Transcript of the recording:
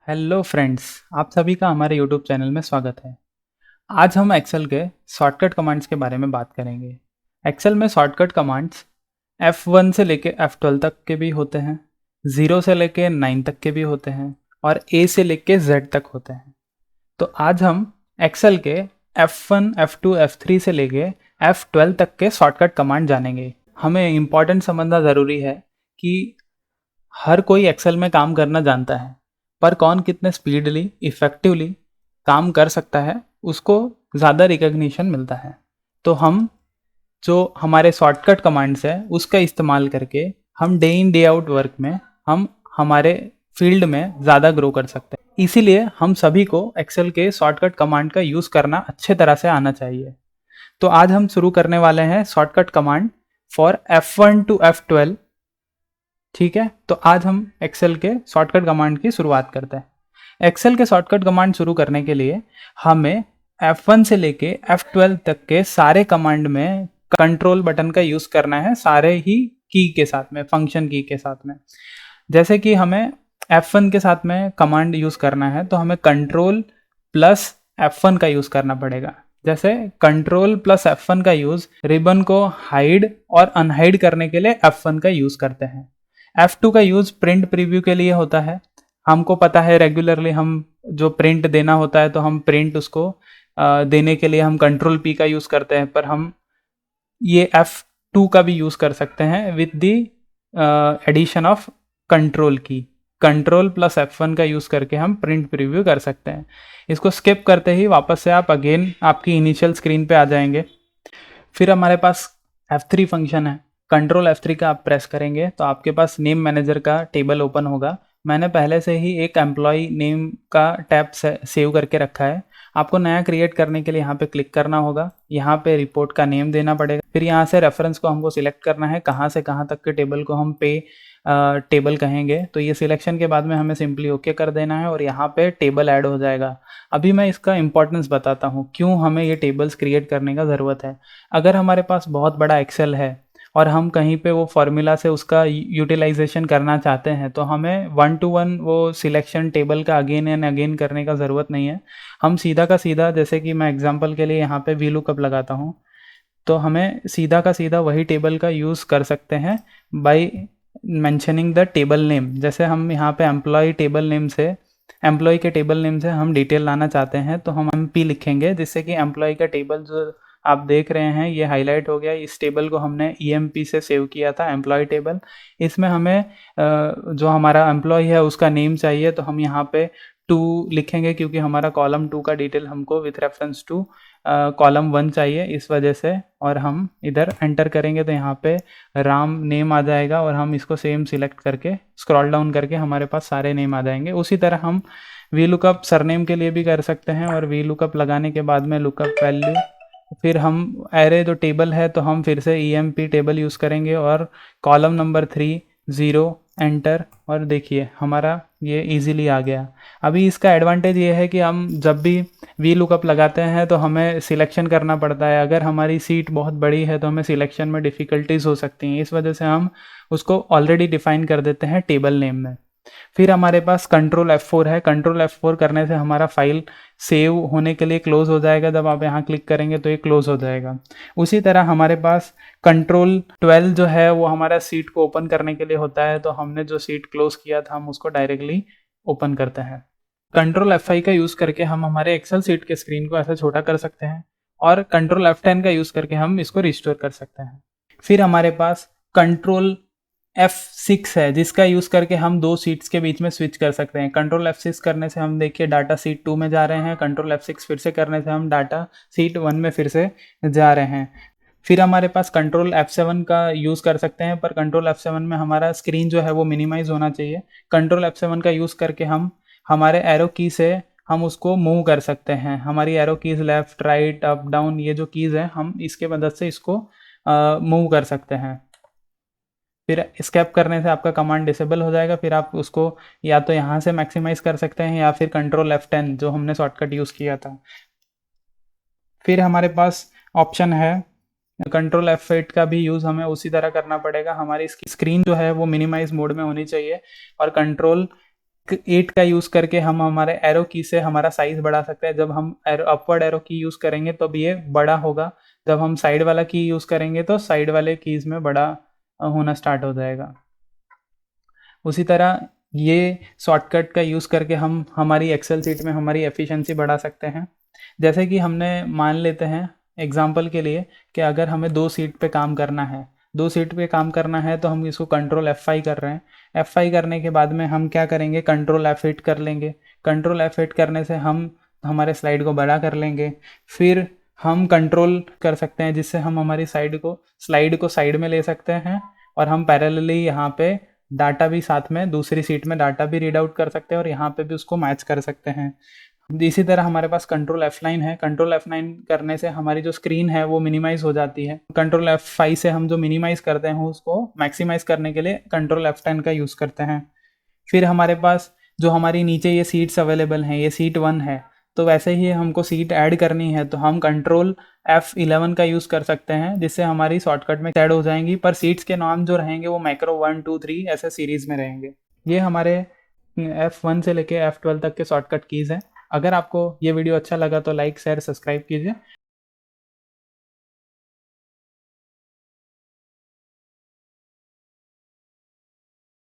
Hello friends, आप सभी का हमारे यूट्यूब चैनल में स्वागत है। आज हम एक्सेल के शॉर्टकट कमांड्स के बारे में बात करेंगे। एक्सेल में शॉर्टकट कमांड्स F1 से लेके F12 तक के भी होते हैं, 0 से लेके 9 तक के भी होते हैं और A से लेके Z तक होते हैं। तो आज हम एक्सेल के F1, F2, F3 से लेके F12 तक के शॉर्टकट कमांड जानेंगे। हमें इम्पॉर्टेंट समझना ज़रूरी है कि हर कोई एक्सेल में काम करना जानता है, पर कौन कितने स्पीडली इफ़ेक्टिवली काम कर सकता है उसको ज़्यादा रिकग्निशन मिलता है। तो हम जो हमारे शॉर्टकट कमांड्स है उसका इस्तेमाल करके हम day in day out work में हम हमारे फील्ड में ज़्यादा ग्रो कर सकते हैं। इसीलिए हम सभी को एक्सेल के शॉर्टकट कमांड का यूज़ करना अच्छे तरह से आना चाहिए। तो आज हम शुरू करने वाले हैं shortcut command for F1 to F12। ठीक है, तो आज हम एक्सेल के शॉर्टकट कमांड की शुरुआत करते हैं। एक्सेल के शॉर्टकट कमांड शुरू करने के लिए हमें F1 से लेके F12 तक के सारे कमांड में कंट्रोल बटन का यूज़ करना है, सारे ही की के साथ में, फंक्शन की के साथ में। जैसे कि हमें F1 के साथ में कमांड यूज़ करना है तो हमें कंट्रोल प्लस F1 का यूज़ करना पड़ेगा। जैसे कंट्रोल प्लस F1 का यूज़ रिबन को हाइड और अनहाइड करने के लिए F1 का यूज़ करते हैं। F2 का यूज़ प्रिंट प्रीव्यू के लिए होता है। हमको पता है रेगुलरली हम जो प्रिंट देना होता है तो हम प्रिंट उसको देने के लिए हम कंट्रोल P का यूज़ करते हैं, पर हम ये F2 का भी यूज़ कर सकते हैं with the addition of control की। कंट्रोल प्लस F1 का यूज़ करके हम प्रिंट प्रीव्यू कर सकते हैं। इसको स्किप करते ही वापस से आप अगेन आपकी इनिशियल स्क्रीन पे आ जाएंगे। फिर हमारे पास F3 फंक्शन है। कंट्रोल F3 का आप प्रेस करेंगे तो आपके पास नेम मैनेजर का टेबल ओपन होगा। मैंने पहले से ही एक एम्प्लॉय नेम का टैब सेव करके रखा है। आपको नया क्रिएट करने के लिए यहाँ पे क्लिक करना होगा। यहाँ पे रिपोर्ट का नेम देना पड़ेगा। फिर यहाँ से रेफरेंस को हमको सिलेक्ट करना है, कहाँ से कहाँ तक के टेबल को हम पे टेबल कहेंगे। तो ये सिलेक्शन के बाद में हमें सिंपली ओके कर देना है और यहाँ पे टेबल ऐड हो जाएगा। अभी मैं इसका इंपॉर्टेंस बताता हूँ क्यों हमें ये टेबल्स क्रिएट करने का ज़रूरत है। अगर हमारे पास बहुत बड़ा एक्सेल है और हम कहीं पे वो फॉर्मूला से उसका यूटिलाइजेशन करना चाहते हैं तो हमें 1 to 1 वो सिलेक्शन टेबल का अगेन एंड अगेन करने का ज़रूरत नहीं है। हम सीधा का सीधा, जैसे कि मैं एग्जांपल के लिए यहाँ पे वी लुकअप लगाता हूँ, तो हमें सीधा का सीधा वही टेबल का यूज़ कर सकते हैं by mentioning the table name. जैसे हम यहाँ पे एम्प्लॉय के टेबल नेम से हम डिटेल लाना चाहते हैं तो हम MP लिखेंगे, जिससे कि एम्प्लॉय का टेबल जो आप देख रहे हैं ये हाईलाइट हो गया। इस टेबल को हमने EMP से सेव किया था, एम्प्लॉय टेबल। इसमें हमें जो हमारा एम्प्लॉय है उसका नेम चाहिए तो हम यहाँ पे 2 लिखेंगे, क्योंकि हमारा कॉलम 2 का डिटेल हमको विथ रेफरेंस टू कॉलम 1 चाहिए, इस वजह से। और हम इधर एंटर करेंगे तो यहाँ पे राम नेम आ जाएगा और हम इसको सेम सिलेक्ट करके स्क्रॉल डाउन करके हमारे पास सारे नेम आ जाएंगे। उसी तरह हम वी लुकअप सरनेम के लिए भी कर सकते हैं और वी लुकअप लगाने के बाद में लुकअप वैल्यू, फिर हम एरे जो टेबल है तो हम फिर से EMP टेबल यूज़ करेंगे और कॉलम नंबर 3 0 एंटर, और देखिए हमारा ये इजीली आ गया। अभी इसका एडवांटेज ये है कि हम जब भी वी लुकअप लगाते हैं तो हमें सिलेक्शन करना पड़ता है। अगर हमारी सीट बहुत बड़ी है तो हमें सिलेक्शन में डिफ़िकल्टीज हो सकती हैं, इस वजह से हम उसको ऑलरेडी डिफाइन कर देते हैं टेबल नेम में। फिर हमारे पास कंट्रोल F4 है। कंट्रोल F4 करने से हमारा फाइल सेव होने के लिए क्लोज हो जाएगा। जब आप यहाँ क्लिक करेंगे तो ये क्लोज हो जाएगा। उसी तरह हमारे पास कंट्रोल 12 जो है वो हमारा सीट को ओपन करने के लिए होता है, तो हमने जो सीट क्लोज किया था हम उसको डायरेक्टली ओपन करते हैं। कंट्रोल F5 का यूज़ करके हम हमारे एक्सेल सीट के स्क्रीन को ऐसा छोटा कर सकते हैं और कंट्रोल F10 का यूज़ करके हम इसको रिस्टोर कर सकते हैं। फिर हमारे पास कंट्रोल F6 है, जिसका यूज़ करके हम 2 सीट्स के बीच में स्विच कर सकते हैं। कंट्रोल F6 करने से हम देखिए डाटा सीट 2 में जा रहे हैं, कंट्रोल F6 फिर से करने से हम डाटा सीट 1 में फिर से जा रहे हैं। फिर हमारे पास कंट्रोल F7 का यूज़ कर सकते हैं, पर कंट्रोल F7 में हमारा स्क्रीन जो है वो मिनिमाइज़ होना चाहिए। कंट्रोल F7 का यूज़ करके हम हमारे एरो की से हम उसको मूव कर सकते हैं। हमारी arrow keys left, right, up, down, ये जो कीज़ हैं हम इसके मदद से इसको मूव कर सकते हैं। फिर एस्केप करने से आपका कमांड डिसेबल हो जाएगा। फिर आप उसको या तो यहाँ से मैक्सिमाइज़ कर सकते हैं या फिर कंट्रोल F10 जो हमने शॉर्टकट यूज़ किया था। फिर हमारे पास ऑप्शन है कंट्रोल F8 का भी यूज़ हमें उसी तरह करना पड़ेगा। हमारी स्क्रीन जो है वो मिनिमाइज मोड में होनी चाहिए और कंट्रोल 8 का यूज़ करके हम हमारे एरो की से हमारा साइज़ बढ़ा सकते हैं। जब हम एरो अपवर्ड एरो की यूज़ करेंगे तब ये बड़ा होगा, जब हम साइड वाला की यूज़ करेंगे तो साइड वाले कीज़ में बड़ा होना स्टार्ट हो जाएगा। उसी तरह ये शॉर्टकट का यूज़ करके हम हमारी एक्सेल शीट में हमारी एफिशिएंसी बढ़ा सकते हैं। जैसे कि हमने मान लेते हैं एग्जांपल के लिए कि अगर हमें 2 शीट पे काम करना है, 2 शीट पे काम करना है तो हम इसको कंट्रोल F5 कर रहे हैं। F5 करने के बाद में हम क्या करेंगे, कंट्रोल F8 कर लेंगे। कंट्रोल F8 करने से हम हमारे स्लाइड को बड़ा कर लेंगे। फिर हम कंट्रोल कर सकते हैं जिससे हम हमारी स्लाइड को साइड में ले सकते हैं और हम पैरेलली यहाँ पे डाटा भी साथ में दूसरी शीट में डाटा भी रीड आउट कर सकते हैं और यहाँ पे भी उसको मैच कर सकते हैं। इसी तरह हमारे पास कंट्रोल F9 है। कंट्रोल F9 करने से हमारी जो स्क्रीन है वो मिनिमाइज हो जाती है। कंट्रोल F5 से हम जो मिनिमाइज करते हैं उसको मैक्सिमाइज करने के लिए कंट्रोल F10 का यूज़ करते हैं। फिर हमारे पास जो हमारी नीचे ये सीट्स अवेलेबल हैं, ये सीट 1 है, तो वैसे ही हमको सीट ऐड करनी है तो हम कंट्रोल F11 का यूज़ कर सकते हैं जिससे हमारी शॉर्टकट में ऐड हो जाएंगी, पर सीट्स के नाम जो रहेंगे वो मैक्रो 1 2 3 ऐसे सीरीज़ में रहेंगे। ये हमारे F1 से लेके F12 तक के शॉर्टकट कीज़ हैं। अगर आपको ये वीडियो अच्छा लगा तो लाइक शेयर सब्सक्राइब कीजिए।